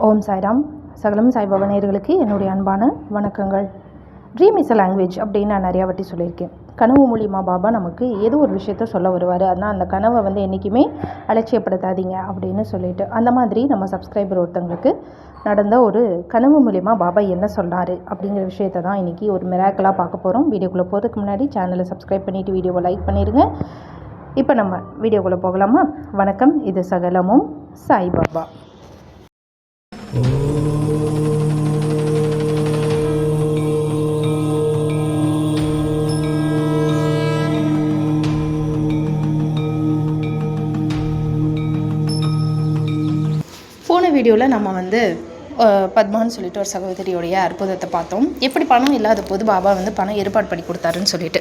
ஓம் சாய்ராம். சகலம் சாய்பாபா நேயர்களுக்கு என்னுடைய அன்பான வணக்கங்கள். ட்ரீம் இஸ் அ லாங்குவேஜ் அப்படின்னு நான் நிறையா வாட்டி சொல்லியிருக்கேன். கனவு மூலியமாக பாபா நமக்கு ஏதோ ஒரு விஷயத்த சொல்ல வருவார். ஆனால் அந்த கனவை என்றைக்குமே அலட்சியப்படுத்தாதீங்க அப்படின்னு சொல்லிட்டு, அந்த மாதிரி நம்ம சப்ஸ்கிரைபர் ஒருத்தங்களுக்கு நடந்த ஒரு கனவு மூலிமா பாபா என்ன சொன்னார் அப்படிங்கிற விஷயத்தை தான் இன்றைக்கி ஒரு மிராக்கலாக பார்க்க போகிறோம். வீடியோக்குள்ளே போகிறதுக்கு முன்னாடி சேனலை சப்ஸ்கிரைப் பண்ணிவிட்டு வீடியோவை லைக் பண்ணிடுங்க. இப்போ நம்ம வீடியோக்குள்ளே போகலாமா? வணக்கம், இது சகலமும் சாய்பாபா. போன வீடியோவில் நம்ம பத்மான்னு சொல்லிட்டு ஒரு சகோதரியோடைய அற்புதத்தை பார்த்தோம். எப்படி பணம் இல்லாத போது பாபா பணம் ஏற்பாடு பண்ணி கொடுத்தாருன்னு சொல்லிட்டு,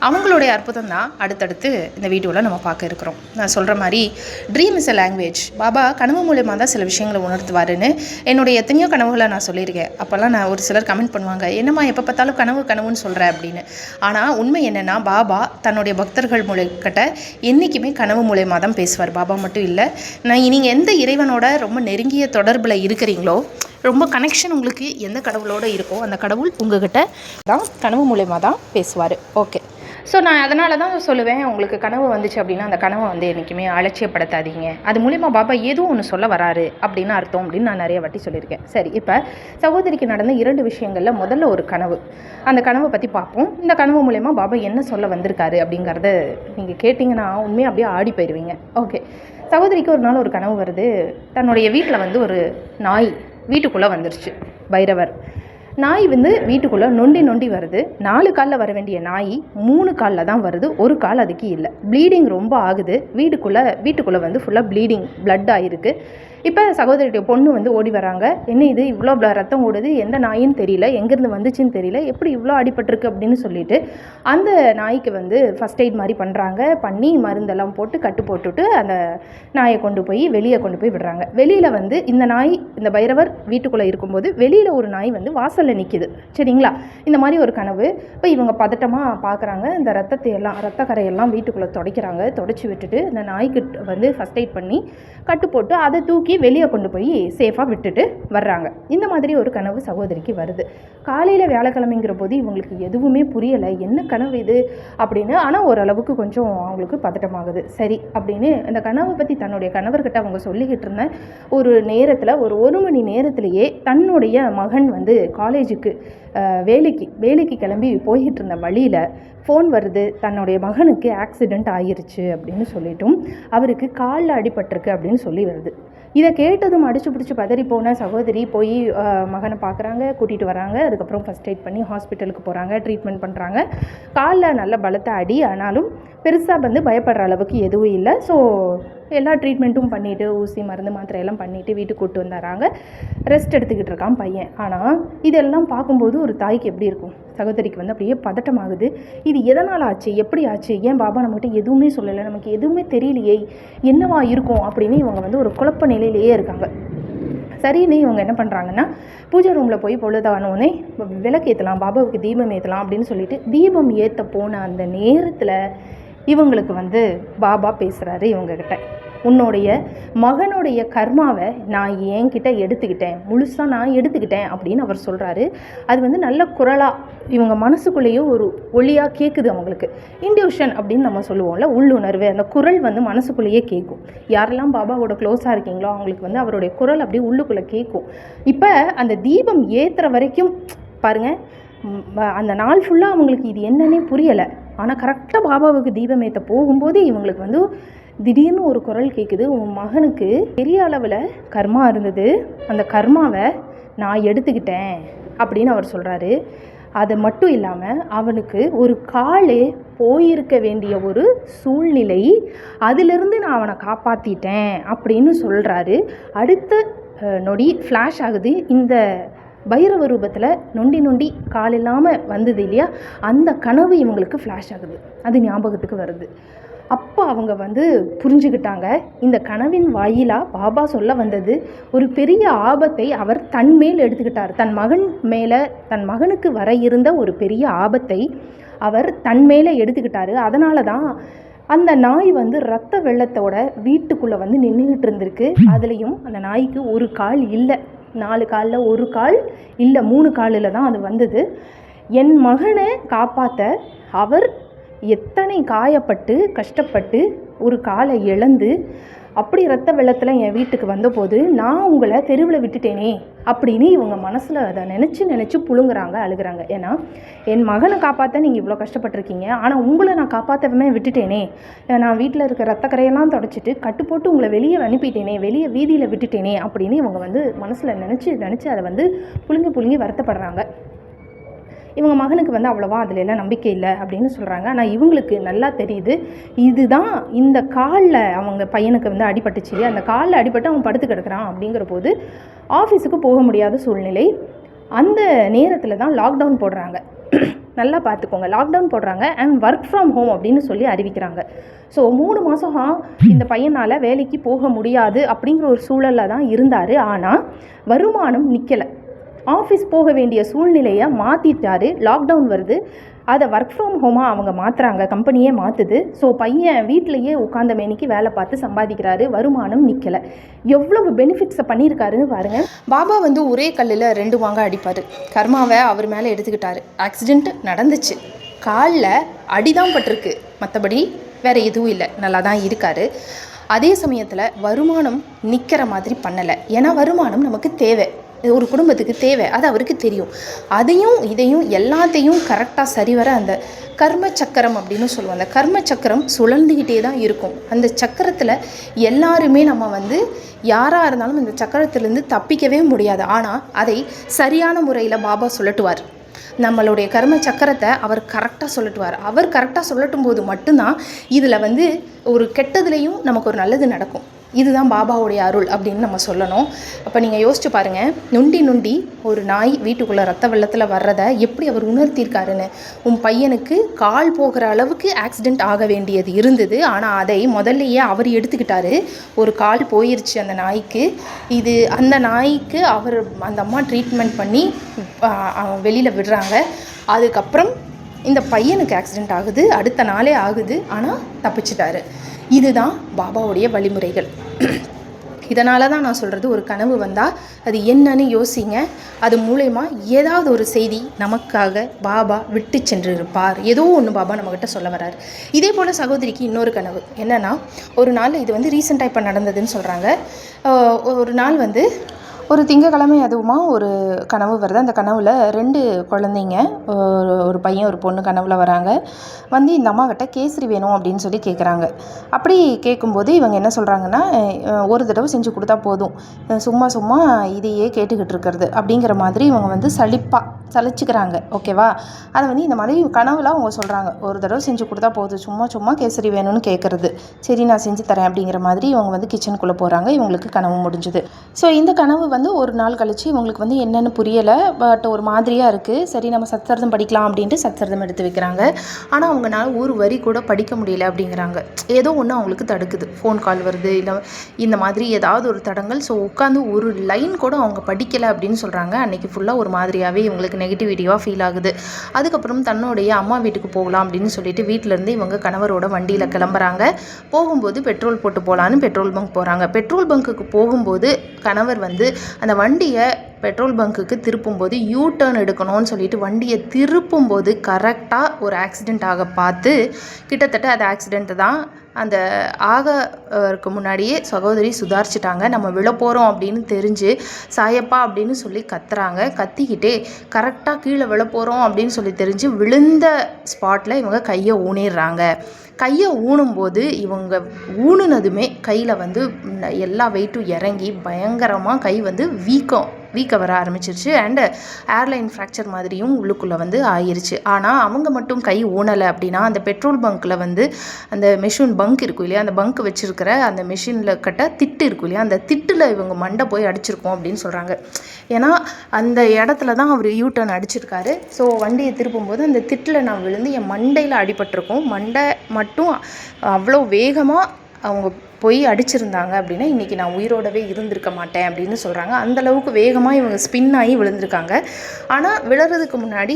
அவங்களுடைய அற்புதம் தான் அடுத்தடுத்து இந்த வீடியோவில் நம்ம பார்க்க இருக்கிறோம். நான் சொல்கிற மாதிரி dream is a language. Baba கனவு மூலமாக தான் சில விஷயங்களை உணர்த்துவாருன்னு என்னுடைய எத்தனையோ கனவுகளை நான் சொல்லியிருக்கேன். அப்போல்லாம் நான் ஒரு சிலர் கமெண்ட் பண்ணுவாங்க, என்னம்மா எப்போ பார்த்தாலும் கனவுன்னு சொல்கிறேன் அப்படின்னு. ஆனால் உண்மை என்னென்னா, பாபா தன்னுடைய பக்தர்கள் மூலக்கிட்ட என்றைக்குமே கனவு மூலமாக தான் பேசுவார். பாபா மட்டும் இல்லை, நீங்கள் எந்த இறைவனோட ரொம்ப நெருங்கிய தொடர்பில் இருக்கிறீங்களோ, ரொம்ப கனெக்ஷன் உங்களுக்கு எந்த கடவுளோடு இருக்கோ, அந்த கடவுள் உங்ககிட்ட தான் கனவு மூலமாக தான் பேசுவார். ஓகே, ஸோ நான் அதனால தான் சொல்லுவேன், உங்களுக்கு கனவு வந்துச்சு அப்படின்னா அந்த கனவை என்றைக்குமே அலட்சியப்படுத்தாதீங்க. அது மூலிமா பாபா ஏதோ ஒன்று சொல்ல வராரு அப்படின்னு அர்த்தம் அப்படின்னு நான் நிறைய வாட்டி சொல்லியிருக்கேன். சரி, இப்போ சகோதரிக்கு நடந்த 2 விஷயங்களில் முதல்ல ஒரு கனவு, அந்த கனவை பற்றி பார்ப்போம். இந்த கனவு மூலமா பாபா என்ன சொல்ல வந்திருக்காரு அப்படிங்கிறத நீங்கள் கேட்டிங்கன்னா உண்மையாக அப்படியே ஆடி போயிடுவீங்க. ஓகே, சகோதரிக்கு ஒரு நாள் ஒரு கனவு வருது. தன்னுடைய வீட்டில் ஒரு நாய் வீட்டுக்குள்ளே வந்துருச்சு. பைரவர் நாய் வீட்டுக்குள்ளே நொண்டி வருது. 4 காலில் வர வேண்டிய நாய் 3 காலில் தான் வருது. ஒரு கால் அதுக்கு இல்லை. ப்ளீடிங் ரொம்ப ஆகுது. வீட்டுக்குள்ளே ஃபுல்லாக ப்ளீடிங் பிளட் ஆகிருக்கு. இப்போ சகோதரியுடைய பொண்ணு ஓடி வராங்க. என்ன இது, இவ்வளோ ரத்தம் ஓடுது, எந்த நாயின்னு தெரியல, எங்கேருந்து வந்துச்சுன்னு தெரியல, எப்படி இவ்வளோ அடிபட்டிருக்கு அப்படின்னு சொல்லிட்டு அந்த நாய்க்கு ஃபஸ்ட் எய்ட் மாதிரி பண்ணுறாங்க. பண்ணி மருந்தெல்லாம் போட்டு கட்டு போட்டுட்டு அந்த நாயை வெளியே கொண்டு போய் விடுறாங்க. வெளியில் இந்த நாய், இந்த பைரவர் வீட்டுக்குள்ளே இருக்கும்போது வெளியில் ஒரு நாய் வாசலில் நிற்கிது. சரிங்களா? இந்த மாதிரி ஒரு கனவு. இப்போ இவங்க பதட்டமாக பார்க்குறாங்க. இந்த ரத்தக்கரையெல்லாம் வீட்டுக்குள்ளே துடைக்கிறாங்க. துடைச்சி விட்டுட்டு இந்த நாய்க்கு ஃபஸ்ட் எய்ட் பண்ணி கட்டு போட்டு அதை தூக்கி வெளியே கொண்டு போய் சேஃபாக விட்டுட்டு வர்றாங்க. இந்த மாதிரி ஒரு கனவு சகோதரிக்கு வருது. காலையில் வியாழக்கிழமைங்கிற போது இவங்களுக்கு எதுவுமே புரியலை, என்ன கனவு இது அப்படின்னு. ஆனால் ஓரளவுக்கு கொஞ்சம் அவங்களுக்கு பதட்டமாகுது. சரி அப்படின்னு இந்த கனவை பற்றி தன்னுடைய கணவர்கிட்ட அவங்க சொல்லிக்கிட்டு இருந்த ஒரு நேரத்தில், ஒரு 1 மணி நேரத்திலேயே தன்னுடைய மகன் காலேஜுக்கு வேலைக்கு கிளம்பி போய்கிட்டு இருந்த வழியில் ஃபோன் வருது. தன்னுடைய மகனுக்கு ஆக்சிடெண்ட் ஆகிருச்சு அப்படின்னு சொல்லிட்டும், அவருக்கு காலில் அடிபட்டிருக்கு அப்படின்னு சொல்லி வருது. இதை கேட்டதும் அடிச்சு பிடிச்சி பதறி போன சகோதரி போய் மகனை பார்க்குறாங்க, கூட்டிகிட்டு வராங்க. அதுக்கப்புறம் ஃபஸ்ட் எய்ட் பண்ணி ஹாஸ்பிட்டலுக்கு போகிறாங்க, ட்ரீட்மெண்ட் பண்ணுறாங்க. காலில் நல்ல பலத்தை அடி, ஆனாலும் பெருசாக பயப்படுற அளவுக்கு எதுவும் இல்லை. ஸோ எல்லா ட்ரீட்மெண்ட்டும் பண்ணிவிட்டு ஊசி மருந்து மாத்திரையெல்லாம் பண்ணிவிட்டு வீட்டுக்கு கூப்பிட்டு வந்துடுறாங்க. ரெஸ்ட் எடுத்துக்கிட்டு இருக்கான் பையன். ஆனால் இதெல்லாம் பார்க்கும்போது ஒரு தாய்க்கு எப்படி இருக்கும்? சகோதரிக்கு அப்படியே பதட்டமாகுது. இது எதனால் ஆச்சு, எப்படி ஆச்சு, ஏன் பாபா நம்மகிட்ட எதுவுமே சொல்லலை, நமக்கு எதுவுமே தெரியலையே, என்னவா இருக்கும் அப்படின்னு இவங்க ஒரு குழப்ப நிலையிலேயே இருக்காங்க. சரின்னு இவங்க என்ன பண்ணுறாங்கன்னா, பூஜை ரூமில் போய் பொழுதானோடனே விளக்கு ஏற்றலாம், பாபாவுக்கு தீபம் ஏற்றலாம் அப்படின்னு சொல்லிட்டு தீபம் ஏற்ற போன அந்த நேரத்தில் இவங்களுக்கு பாபா பேசுகிறாரு இவங்கக்கிட்ட. உன்னுடைய மகனுடைய கர்மாவை நான் என்கிட்ட எடுத்துக்கிட்டேன், முழுசாக நான் எடுத்துக்கிட்டேன் அப்படின்னு அவர் சொல்கிறாரு. அது நல்ல குரலாக இவங்க மனசுக்குள்ளேயே ஒரு ஒளியாக கேட்குது அவங்களுக்கு. இன்ட்யூஷன் அப்படின்னு நம்ம சொல்லுவோம்ல, உள்ளுணர்வு. அந்த குரல் மனசுக்குள்ளேயே கேட்கும். யாரெல்லாம் பாபாவோட க்ளோஸாக இருக்கீங்களோ அவங்களுக்கு அவருடைய குரல் அப்படியே உள்ளுக்குள்ளே கேட்கும். இப்போ அந்த தீபம் ஏற்றுற வரைக்கும் பாருங்கள், அந்த நாள் ஃபுல்லாக அவங்களுக்கு இது என்னன்னே புரியலை. ஆனால் கரெக்டாக பாபாவுக்கு தீபம் ஏற்ற போகும்போது இவங்களுக்கு திடீர்னு ஒரு குரல் கேட்குது, உன் மகனுக்கு பெரிய அளவில் கர்மா இருந்தது, அந்த கர்மாவை நான் எடுத்துக்கிட்டேன் அப்படின்னு அவர் சொல்கிறாரு. அது மட்டும் இல்லாமல் அவனுக்கு ஒரு காலே போயிருக்க வேண்டிய ஒரு சூழ்நிலை, அதிலிருந்து நான் அவனை காப்பாற்றிட்டேன் அப்படின்னு சொல்கிறாரு. அடுத்த நொடி ஃப்ளாஷ் ஆகுது. இந்த பைரவ ரூபத்தில் நொண்டி கால் இல்லாமல் வந்தது இல்லையா, அந்த கனவு இவங்களுக்கு ஃப்ளாஷ் ஆகுது. அது ஞாபகத்துக்கு வருது. அப்போ அவங்க புரிஞ்சுக்கிட்டாங்க, இந்த கனவின் வாயிலாக பாபா சொல்ல வந்தது ஒரு பெரிய ஆபத்தை அவர் தன் மேல் எடுத்துக்கிட்டார். தன் மகனுக்கு வர இருந்த ஒரு பெரிய ஆபத்தை அவர் தன் மேலே எடுத்துக்கிட்டாரு. அதனால தான் அந்த நாய் வந்து ரத்த வெள்ளத்தோட வீட்டுக்குள்ளே வந்து நின்றுக்கிட்டு இருந்திருக்கு. அதுலேயும் அந்த நாய்க்கு ஒரு கால் இல்லை, 4 காலில் ஒரு கால் இல்லை, 3 காலில் தான் அது வந்தது. என் மகனை காப்பாற்ற அவர் எத்தனை காயப்பட்டு கஷ்டப்பட்டு ஒரு காலை இழந்து அப்படி ரத்த வெள்ளத்தில் என் வீட்டுக்கு வந்தபோது நான் உங்களை தெருவில் விட்டுட்டேனே அப்படின்னு இவங்க மனசில் அதை நினச்சி புழுங்குறாங்க, அழுகிறாங்க. ஏன்னா என் மகனை காப்பாற்ற நீங்கள் இவ்வளோ கஷ்டப்பட்டிருக்கீங்க, ஆனால் உங்களை நான் காப்பாற்றவே விட்டுட்டேனே, நான் வீட்டில் இருக்க ரத்தக்கரையெல்லாம் தொடச்சிட்டு கட்டு போட்டு உங்களை வெளியே அனுப்பிட்டேனே, வெளியே வீதியில் விட்டுட்டேனே அப்படின்னு இவங்க வந்து மனசில் நினச்சி அதை வந்து புழுங்கி வருத்தப்படுறாங்க. இவங்க மகனுக்கு வந்து அவ்வளோவா அதில் எல்லாம் நம்பிக்கை இல்லை அப்படின்னு சொல்கிறாங்க. ஆனால் இவங்களுக்கு நல்லா தெரியுது, இதுதான் இந்த காலில் அவங்க பையனுக்கு வந்து அடிபட்டுச்சு, அந்த காலில் அடிபட்டு அவன் படுத்து கிடக்கிறான். அப்படிங்கிற போது ஆஃபீஸுக்கு போக முடியாத சூழ்நிலை. அந்த நேரத்தில் தான் லாக்டவுன் போடுறாங்க. நல்லா பார்த்துக்கோங்க, லாக்டவுன் போடுறாங்க அண்ட் ஒர்க் ஃப்ரம் ஹோம் அப்படின்னு சொல்லி அறிவிக்கிறாங்க. ஸோ 3 மாதம் இந்த பையனால் வேலைக்கு போக முடியாது அப்படிங்கிற ஒரு சூழலில் தான் இருந்தார். ஆனால் வருமானம் நிற்கலை. ஆஃபீஸ் போக வேண்டிய சூழ்நிலையை மாற்றிட்டாரு. லாக்டவுன் வருது, அதை ஒர்க் ஃப்ரம் ஹோமாக அவங்க மாற்றுறாங்க, கம்பெனியே மாற்றுது. ஸோ பையன் வீட்டிலையே உட்காந்த மேனிக்கு வேலை பார்த்து சம்பாதிக்கிறாரு, வருமானம் நிற்கலை. எவ்வளவு பெனிஃபிட்ஸை பண்ணியிருக்காருன்னு பாருங்கள். பாபா வந்து ஒரே கல்லில் 2 மாங்காய் அடிப்பார். கர்மாவை அவர் மேலே எடுத்துக்கிட்டாரு. ஆக்சிடெண்ட் நடந்துச்சு, காலில் அடிதான் பட்டிருக்கு, மற்றபடி வேறு எதுவும் இல்லை, நல்லா தான் இருக்கார். அதே சமயத்தில் வருமானம் நிற்கிற மாதிரி பண்ணலை. ஏன்னா வருமானம் நமக்கு தேவை, ஒரு குடும்பத்துக்கு தேவை, அது அவருக்கு தெரியும். அதையும் இதையும் எல்லாத்தையும் கரெக்டாக சரிவர அந்த கர்ம சக்கரம் அப்படின்னு சொல்லுவோம். அந்த கர்ம சக்கரம் சுழந்துக்கிட்டே தான் இருக்கும். அந்த சக்கரத்தில் எல்லாருமே நம்ம வந்து யாராக இருந்தாலும் அந்த சக்கரத்திலேருந்து தப்பிக்கவே முடியாது. ஆனால் அதை சரியான முறையில் பாபா சொல்லட்டுவார். நம்மளுடைய கர்ம சக்கரத்தை அவர் கரெக்டாக சொல்லட்டுவார். அவர் கரெக்டாக சொல்லட்டும் போது மட்டும்தான் இதில் வந்து ஒரு கெட்டதுலேயும் நமக்கு ஒரு நல்லது நடக்கும். இதுதான் பாபாவுடைய அருள் அப்படின்னு நம்ம சொல்லணும். அப்போ நீங்கள் யோசிச்சு பாருங்கள், நுண்டி ஒரு நாய் வீட்டுக்குள்ளே ரத்த வெள்ளத்தில் வர்றதை எப்படி அவர் உணர்த்தியிருக்காருன்னு. உன் பையனுக்கு கால் போகிற அளவுக்கு ஆக்சிடெண்ட் ஆக வேண்டியது இருந்தது, ஆனால் அதை முதல்லையே அவர் எடுத்துக்கிட்டாரு. ஒரு கால் போயிருச்சு அந்த நாய்க்கு. அந்த நாய்க்கு அந்த அம்மா ட்ரீட்மெண்ட் பண்ணி வெளியில் விடுறாங்க. அதுக்கப்புறம் இந்த பையனுக்கு ஆக்சிடெண்ட் ஆகுது, அடுத்த நாளே ஆகுது, ஆனால் தப்பிச்சிட்டாரு. இதுதான் பாபாவுடைய வழிமுறைகள். இதனால தான் நான் சொல்கிறது, ஒரு கனவு வந்தால் அது என்னன்னு யோசிங்க. அது மூலயமா ஏதாவது ஒரு செய்தி நமக்காக பாபா விட்டு சென்று இருப்பார். ஏதோ ஒன்று பாபா நம்மக்கிட்ட சொல்ல வராரு. இதே போல் சகோதரிக்கு இன்னொரு கனவு என்னென்னா, ஒரு நாள் இது வந்து ரீசெண்டாக இப்போ நடந்ததுன்னு சொல்கிறாங்க. ஒரு நாள் வந்து ஒரு திங்கக்கிழமை அதுவுமா ஒரு கனவு வருது. அந்த கனவில் 2 குழந்தைங்க, ஒரு பையன் ஒரு பொண்ணு கனவில் வராங்க. வந்து இந்த அம்மாக்கிட்ட கேசரி வேணும் அப்படின்னு சொல்லி கேட்குறாங்க. அப்படி கேட்கும்போது இவங்க என்ன சொல்கிறாங்கன்னா, ஒரு தடவை செஞ்சு கொடுத்தா போதும், சும்மா இதையே கேட்டுக்கிட்டு இருக்கிறது அப்படிங்கிற மாதிரி இவங்க வந்து சலிச்சுக்கிறாங்க. ஓகேவா? அதை வந்து இந்த மாதிரி கனவுலாம் அவங்க சொல்கிறாங்க. ஒரு தடவை செஞ்சு கொடுத்தா போதும், சும்மா கேசரி வேணும்னு கேட்குறது. சரி நான் செஞ்சு தரேன் அப்படிங்கிற மாதிரி இவங்க வந்து கிச்சனுக்குள்ளே போகிறாங்க. இவங்களுக்கு கனவு முடிஞ்சுது. ஸோ இந்த கனவு வந்து ஒரு நாள் கழிச்சு இவங்களுக்கு வந்து என்னென்னு புரியலை, பட் ஒரு மாதிரியாக இருக்குது. சரி நம்ம சத்சரிதம் படிக்கலாம் அப்படின்ட்டு சத்சரிதம் எடுத்து வைக்கிறாங்க. ஆனால் அவங்களால ஒரு வரி கூட படிக்க முடியல அப்படிங்கிறாங்க. ஏதோ ஒன்று அவங்களுக்கு தடுக்குது, ஃபோன் கால் வருது, இல்லை இந்த மாதிரி ஏதாவது ஒரு தடங்கள். ஸோ உட்காந்து ஒரு லைன் கூட அவங்க படிக்கலை அப்படின்னு சொல்கிறாங்க. அன்றைக்கி ஃபுல்லாக ஒரு மாதிரியாகவே இவங்களுக்கு நெகட்டிவிட்டியாக ஃபீல் ஆகுது. அதுக்கப்புறம் தன்னுடைய அம்மா வீட்டுக்கு போகலாம் அப்படின்னு சொல்லிட்டு வீட்டிலேருந்து இவங்க கணவரோட வண்டியில் கிளம்புறாங்க. போகும்போது பெட்ரோல் போட்டு போகலான்னு பெட்ரோல் பங்க் போகிறாங்க. பெட்ரோல் பங்க்குக்கு போகும்போது கணவர் வந்து அந்த வண்டியை பெட்ரோல் பங்க்குக்கு திருப்பும்போது யூ டர்ன் எடுக்கணும்னு சொல்லிட்டு வண்டியை திருப்பும்போது கரெக்டாக ஒரு ஆக்சிடெண்ட் ஆக பார்த்து, கிட்டத்தட்ட அது ஆக்சிடெண்ட்டு தான். அந்த ஆகருக்கு முன்னாடியே சகோதரி சுதாரிச்சிட்டாங்க. நம்ம விழ போகிறோம் அப்படின்னு தெரிஞ்சு சாயப்பா அப்படின்னு சொல்லி கத்துறாங்க. கத்திக்கிட்டே கரெக்டாக கீழே விழ போகிறோம் அப்படின்னு சொல்லி தெரிஞ்சு விழுந்த ஸ்பாட்டில் இவங்க கையை ஊனிடுறாங்க. கையை ஊனும்போது இவங்க ஊனுனதுமே கையில் வந்து எல்லா வெயிட்டும் இறங்கி பயங்கரமாக கை வந்து வீக்க வர ஆரம்பிச்சிருச்சு. அண்டு ஏர்லைன் ஃப்ராக்சர் மாதிரியும் உள்ளுக்குள்ளே வந்து ஆயிடுச்சு. ஆனால் அவங்க மட்டும் கை ஊனலை அப்படின்னா, அந்த பெட்ரோல் பங்க்கில் வந்து அந்த மெஷின் பங்க் இருக்கும் இல்லையா, அந்த பங்க் வச்சுருக்கிற அந்த மெஷினில் திட்டு இருக்கும் இல்லையா, அந்த திட்டில் இவங்க மண்டை போய் அடிச்சிருக்கோம் அப்படின்னு சொல்கிறாங்க. ஏன்னா அந்த இடத்துல தான் அவர் யூ டர்ன் அடிச்சிருக்காரு. ஸோ வண்டியை திருப்பும்போது அந்த திட்டில் நான் விழுந்து என் மண்டையில் அடிபட்டிருக்கோம். மண்டை மட்டும் அவ்வளோ வேகமாக அவங்க போய் அடிச்சிருந்தாங்க அப்படின்னா இன்றைக்கி நான் உயிரோடவே இருந்திருக்க மாட்டேன் அப்படின்னு சொல்கிறாங்க. அந்தளவுக்கு வேகமாக இவங்க ஸ்பின் ஆகி விழுந்திருக்காங்க. ஆனால் விழுறதுக்கு முன்னாடி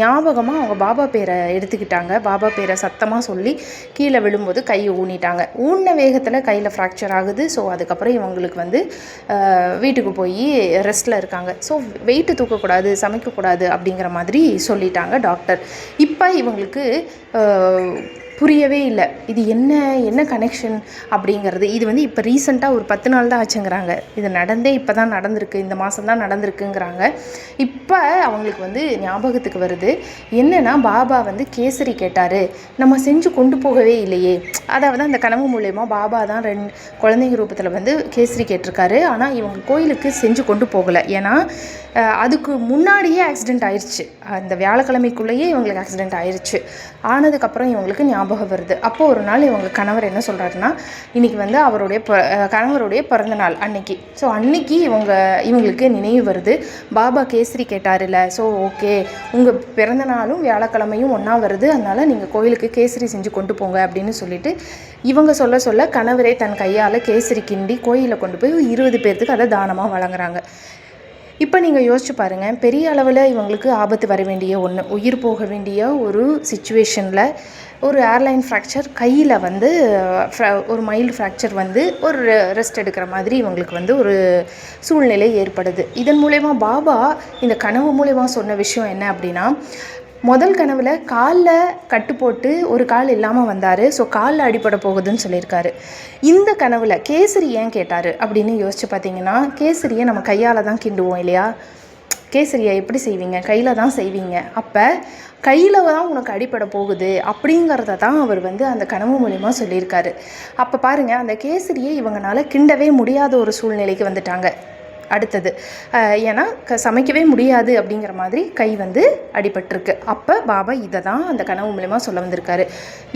ஞாபகமாக அவங்க பாபா பேரை எடுத்துக்கிட்டாங்க. பாபா பேரை சத்தமாக சொல்லி கீழே விழும்போது கையை ஊனிட்டாங்க. ஊனின வேகத்தில் கையில் ஃப்ராக்சர் ஆகுது. ஸோ அதுக்கப்புறம் இவங்களுக்கு வந்து வீட்டுக்கு போய் ரெஸ்ட்டில் இருக்காங்க. ஸோ வெயிட்டு தூக்கக்கூடாது, சமைக்கக்கூடாது அப்படிங்கிற மாதிரி சொல்லிட்டாங்க டாக்டர். இப்போ இவங்களுக்கு புரியவே இல்லை இது என்ன கனெக்ஷன் அப்படிங்கிறது. இது வந்து இப்போ ரீசெண்டாக ஒரு 10 நாள் தான் ஆச்சுங்கிறாங்க. இது நடந்தே இப்போ தான் நடந்திருக்கு, இந்த மாதம் தான் நடந்திருக்குங்கிறாங்க. இப்போ அவங்களுக்கு வந்து ஞாபகத்துக்கு வருது என்னென்னா, பாபா வந்து கேசரி கேட்டார், நம்ம செஞ்சு கொண்டு போகவே இல்லையே. அதாவது அந்த கனவு மூலயமா பாபா தான் 2 குழந்தைங்க ரூபத்தில் வந்து கேசரி கேட்டிருக்காரு. ஆனால் இவங்க கோயிலுக்கு செஞ்சு கொண்டு போகலை. ஏன்னா அதுக்கு முன்னாடியே ஆக்சிடெண்ட் ஆயிடுச்சு. அந்த வியாழக்கிழமைக்குள்ளேயே இவங்களுக்கு ஆக்சிடெண்ட் ஆயிடுச்சு. ஆனதுக்கப்புறம் இவங்களுக்கு ஞாபகம் வருது. அப்போது ஒரு நாள் இவங்க கணவர் என்ன சொல்கிறாருன்னா, இன்றைக்கி வந்து கணவருடைய பிறந்த நாள் அன்னைக்கு. ஸோ அன்னைக்கு இவங்களுக்கு நினைவு வருது, பாபா கேசரி கேட்டார்ல, ஸோ ஓகே உங்கள் பிறந்த நாளும் வியாழக்கிழமையும் ஒன்றா வருது, அதனால் நீங்கள் கோயிலுக்கு கேசரி செஞ்சு கொண்டு போங்க அப்படின்னு சொல்லிட்டு இவங்க சொல்ல கணவரே தன் கையால் கேசரி கிண்டி கோயிலில் கொண்டு போய் 20 பேர்த்துக்கு அதை தானமாக வழங்குறாங்க. இப்போ நீங்கள் யோசிச்சு பாருங்கள், பெரிய அளவில் இவங்களுக்கு ஆபத்து வர வேண்டிய ஒன்று, உயிர் போக வேண்டிய ஒரு சிச்சுவேஷனில் ஒரு ஏர்லைன் ஃப்ராக்சர், கையில் வந்து ஒரு மைல்டு ஃப்ராக்சர் வந்து ஒரு ரெஸ்ட் எடுக்கிற மாதிரி இவங்களுக்கு வந்து ஒரு சூழ்நிலை ஏற்படுது. இதன் மூலயமா பாபா இந்த கனவு மூலயமா சொன்ன விஷயம் என்ன அப்படின்னா, முதல் கனவில் காலில் கட்டு போட்டு ஒரு கால் இல்லாமல் வந்தார். ஸோ காலில் அடிபட போகுதுன்னு சொல்லியிருக்காரு. இந்த கனவில் கேசரி ஏன் கேட்டார் அப்படின்னு யோசிச்சு பார்த்தீங்கன்னா, கேசரியை நம்ம கையால் தான் கிண்டுவோம் இல்லையா? கேசரியை எப்படி செய்வீங்க? கையில் தான் செய்வீங்க. அப்போ கையில் தான் உனக்கு அடிபட போகுது அப்படிங்கிறத தான் அவர் வந்து அந்த கனவு மூலிமா சொல்லியிருக்காரு. அப்போ பாருங்கள், அந்த கேசரியை இவங்களால கிண்டவே முடியாத ஒரு சூழ்நிலைக்கு வந்துட்டாங்க. அடுத்தது ஏன்னா சமைக்கவே முடியாது அப்படிங்கிற மாதிரி கை வந்து அடிபட்டிருக்கு. அப்போ பாபா இதை தான் அந்த கனவு மூலமா சொல்ல வந்திருக்காரு.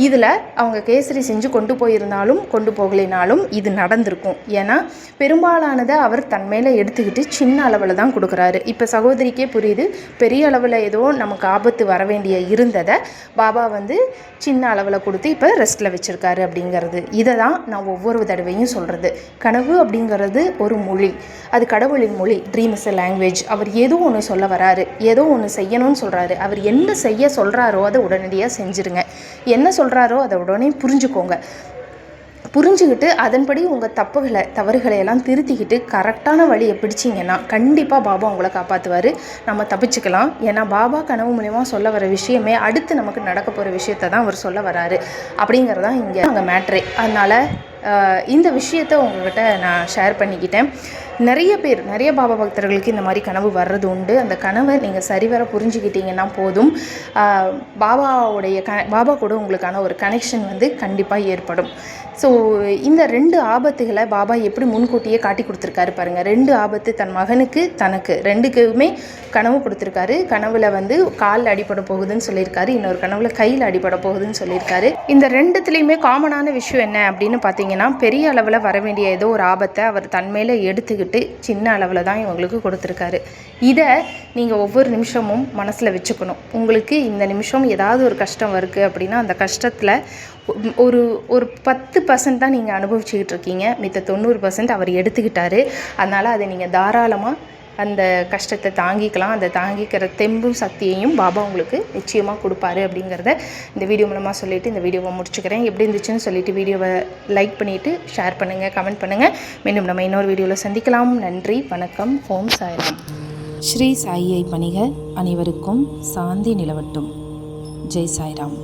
இதில் அவங்க கேசரி செஞ்சு கொண்டு போயிருந்தாலும் கொண்டு போகலைனாலும் இது நடந்திருக்கும். ஏன்னா பெரும்பாலானதை அவர் தன் மேலே எடுத்துக்கிட்டு சின்ன அளவில் தான் கொடுக்குறாரு. இப்போ சகோதரிக்கே புரியுது, பெரிய அளவில் ஏதோ நமக்கு ஆபத்து வர வேண்டிய இருந்ததை பாபா வந்து சின்ன அளவில் கொடுத்து இப்போ ரெஸ்ட்டில் வச்சுருக்காரு அப்படிங்கிறது. இதை தான் நான் ஒவ்வொரு தடவையும் சொல்கிறது. கனவு அப்படிங்கிறது ஒரு மொழி, அது கடவுளின் மொழி. Dream is a language. அவர் ஏதோ ஒன்று சொல்ல வராரு, ஏதோ ஒன்று செய்யணும்னு சொல்கிறாரு. அவர் என்ன செய்ய சொல்கிறாரோ அதை உடனடியாக செஞ்சுருங்க. என்ன சொல்கிறாரோ அதை உடனே புரிஞ்சுக்கிட்டு அதன்படி உங்கள் தவறுகளை எல்லாம் திருத்திக்கிட்டு கரெக்டான வழியை பிடிச்சிங்கன்னா கண்டிப்பாக பாபா உங்களை காப்பாற்றுவார். நம்ம தப்பிச்சுக்கலாம். ஏன்னா பாபா கனவு மூலமா சொல்ல வர விஷயமே அடுத்து நமக்கு நடக்க போகிற விஷயத்தை தான் அவர் சொல்ல வராரு அப்படிங்கிறதான் இங்கே அங்கே மேட்ரே. அதனால் இந்த விஷயத்தை உங்கள்கிட்ட நான் ஷேர் பண்ணிக்கிட்டேன். நிறைய பாபா பக்தர்களுக்கு இந்த மாதிரி கனவு வர்றது உண்டு. அந்த கனவை நீங்கள் சரிவர புரிஞ்சுக்கிட்டீங்கன்னா போதும், பாபா கூட உங்களுக்கான ஒரு கனெக்ஷன் வந்து கண்டிப்பாக ஏற்படும். ஸோ இந்த 2 ஆபத்துகளை பாபா எப்படி முன்கூட்டியே காட்டி கொடுத்துருக்காரு பாருங்கள். 2 ஆபத்து தன் மகனுக்கு தனக்கு 2க்குமே கனவு கொடுத்துருக்காரு. கனவில் வந்து காலில் அடிபட போகுதுன்னு சொல்லியிருக்காரு, இன்னொரு கனவில் கையில் அடிபட போகுதுன்னு சொல்லியிருக்காரு. இந்த 2த்துலேயுமே காமனான விஷயம் என்ன அப்படின்னு பார்த்தீங்கன்னா, பெரிய அளவில் வர வேண்டிய ஏதோ ஒரு ஆபத்தை அவர் தன் மேலே எடுத்துக்கிட்டு சின்ன அளவில் தான் இவங்களுக்கு கொடுத்துருக்காரு. இதை நீங்கள் ஒவ்வொரு நிமிஷமும் மனசில் வச்சுக்கணும். உங்களுக்கு இந்த நிமிஷம் ஏதாவது ஒரு கஷ்டம் இருக்குது அப்படின்னா அந்த கஷ்டத்தில் ஒரு 10% தான் நீங்கள் அனுபவிச்சுக்கிட்டு இருக்கீங்க, மித்த 90% அவர் எடுத்துக்கிட்டாரு. அதனால் அதை நீங்கள் தாராளமாக அந்த கஷ்டத்தை தாங்கிக்கலாம். அந்த தாங்கிக்கிற தெம்பும் சக்தியையும் பாபா உங்களுக்கு நிச்சயமாக கொடுப்பாரு அப்படிங்கிறத இந்த வீடியோ மூலமாக சொல்லிவிட்டு இந்த வீடியோவை முடிச்சுக்கிறேன். எப்படி இருந்துச்சுன்னு சொல்லிவிட்டு வீடியோவை லைக் பண்ணிவிட்டு ஷேர் பண்ணுங்கள், கமெண்ட் பண்ணுங்கள். மீண்டும் நம்ம இன்னொரு வீடியோவில் சந்திக்கலாம். நன்றி, வணக்கம். ஓம் சாய்ராம். ஸ்ரீ சாயியை பணிக. அனைவருக்கும் சாந்தி நிலவட்டும். ஜெய் சாய்ராம்.